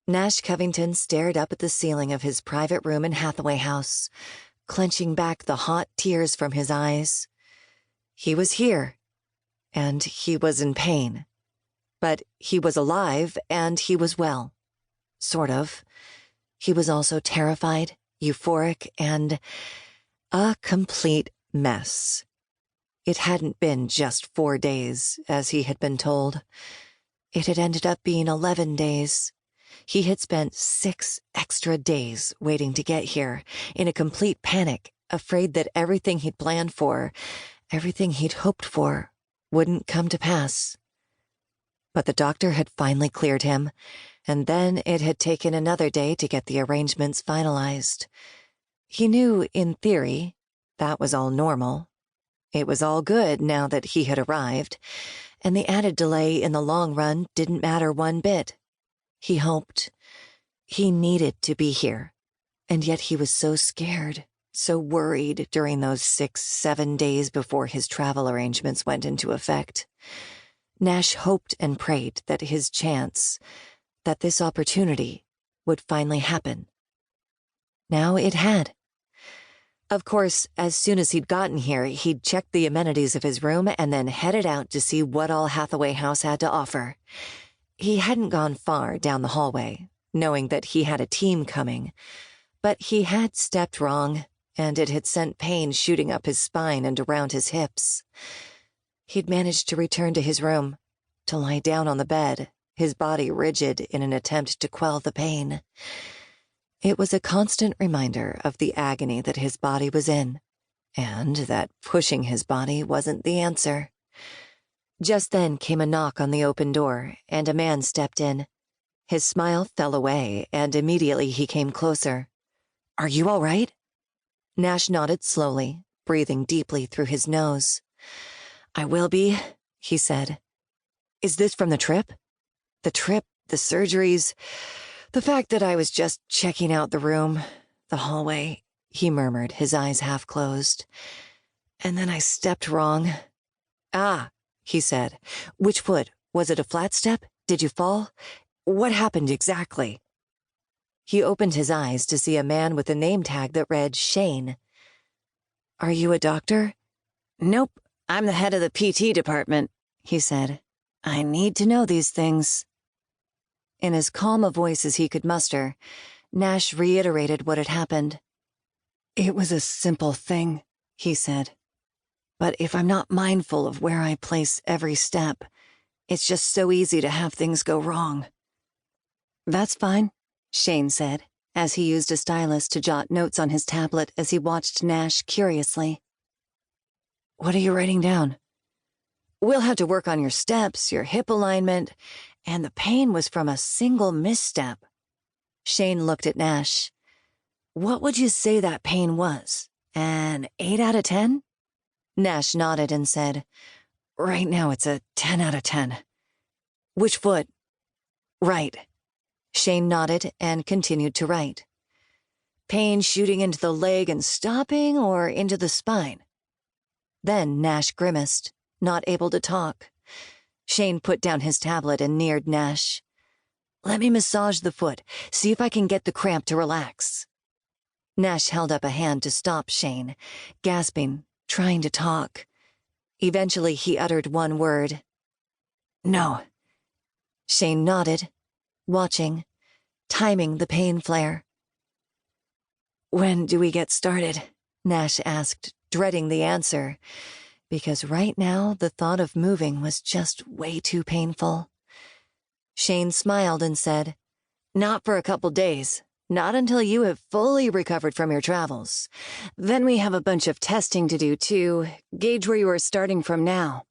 Nash Covington stared up at the ceiling of his private room in Hathaway House, clenching back the hot tears from his eyes. He was here, and he was in pain. But he was alive, and he was well. Sort of. He was also terrified, euphoric, and a complete mess. It hadn't been just 4 days, as he had been told. It had ended up being 11 days. He had spent 6 extra days waiting to get here, in a complete panic, afraid that everything he'd planned for, everything he'd hoped for, wouldn't come to pass. But the doctor had finally cleared him, and then it had taken another day to get the arrangements finalized. He knew, in theory, that was all normal. It was all good now that he had arrived, and the added delay in the long run didn't matter one bit. He hoped. He needed to be here, and yet he was so scared, so worried during those 6-7 days before his travel arrangements went into effect. Nash hoped and prayed that his chance, that this opportunity, would finally happen. Now it had. Of course, as soon as he'd gotten here, he'd checked the amenities of his room and then headed out to see what all Hathaway House had to offer. He hadn't gone far down the hallway, knowing that he had a team coming, but he had stepped wrong, and it had sent pain shooting up his spine and around his hips. He'd managed to return to his room, to lie down on the bed, his body rigid in an attempt to quell the pain. It was a constant reminder of the agony that his body was in, and that pushing his body wasn't the answer. Just then came a knock on the open door, and a man stepped in. His smile fell away, and immediately he came closer. "Are you all right?" Nash nodded slowly, breathing deeply through his nose. "I will be," he said. "Is this from the trip?" "The trip, the surgeries, the fact that I was just checking out the room, the hallway," he murmured, his eyes half closed. "And then I stepped wrong." "Ah," he said. "Which foot? Was it a flat step? Did you fall? What happened exactly?" He opened his eyes to see a man with a name tag that read Shane. "Are you a doctor?" "Nope, I'm the head of the PT department," he said. "I need to know these things." In as calm a voice as he could muster, Nash reiterated what had happened. "It was a simple thing," he said. "But if I'm not mindful of where I place every step, it's just so easy to have things go wrong." "That's fine," Shane said, as he used a stylus to jot notes on his tablet as he watched Nash curiously. "What are you writing down?" "We'll have to work on your steps, your hip alignment, and the pain was from a single misstep." Shane looked at Nash. "What would you say that pain was? An 8 out of 10? Nash nodded and said, "Right now it's a 10 out of 10. "Which foot?" "Right." Shane nodded and continued to write. "Pain shooting into the leg and stopping, or into the spine?" Then Nash grimaced, not able to talk. Shane put down his tablet and neared Nash. "Let me massage the foot, see if I can get the cramp to relax." Nash held up a hand to stop Shane, gasping, trying to talk. Eventually he uttered one word. "No." Shane nodded, watching, timing the pain flare. "When do we get started?" Nash asked, dreading the answer, because right now the thought of moving was just way too painful. Shane smiled and said, "Not for a couple days. Not until you have fully recovered from your travels. Then we have a bunch of testing to do, too, gauge where you are starting from now.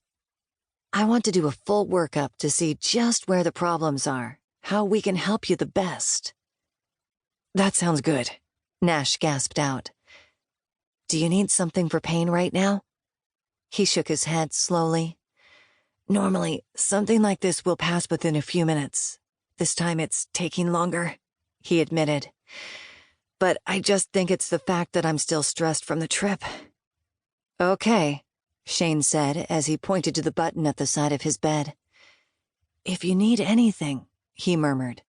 I want to do a full workup to see just where the problems are, how we can help you the best." "That sounds good," Nash gasped out. "Do you need something for pain right now?" He shook his head slowly. "Normally, something like this will pass within a few minutes. This time it's taking longer," he admitted. "But I just think it's the fact that I'm still stressed from the trip." "Okay," Shane said as he pointed to the button at the side of his bed. "If you need anything," he murmured,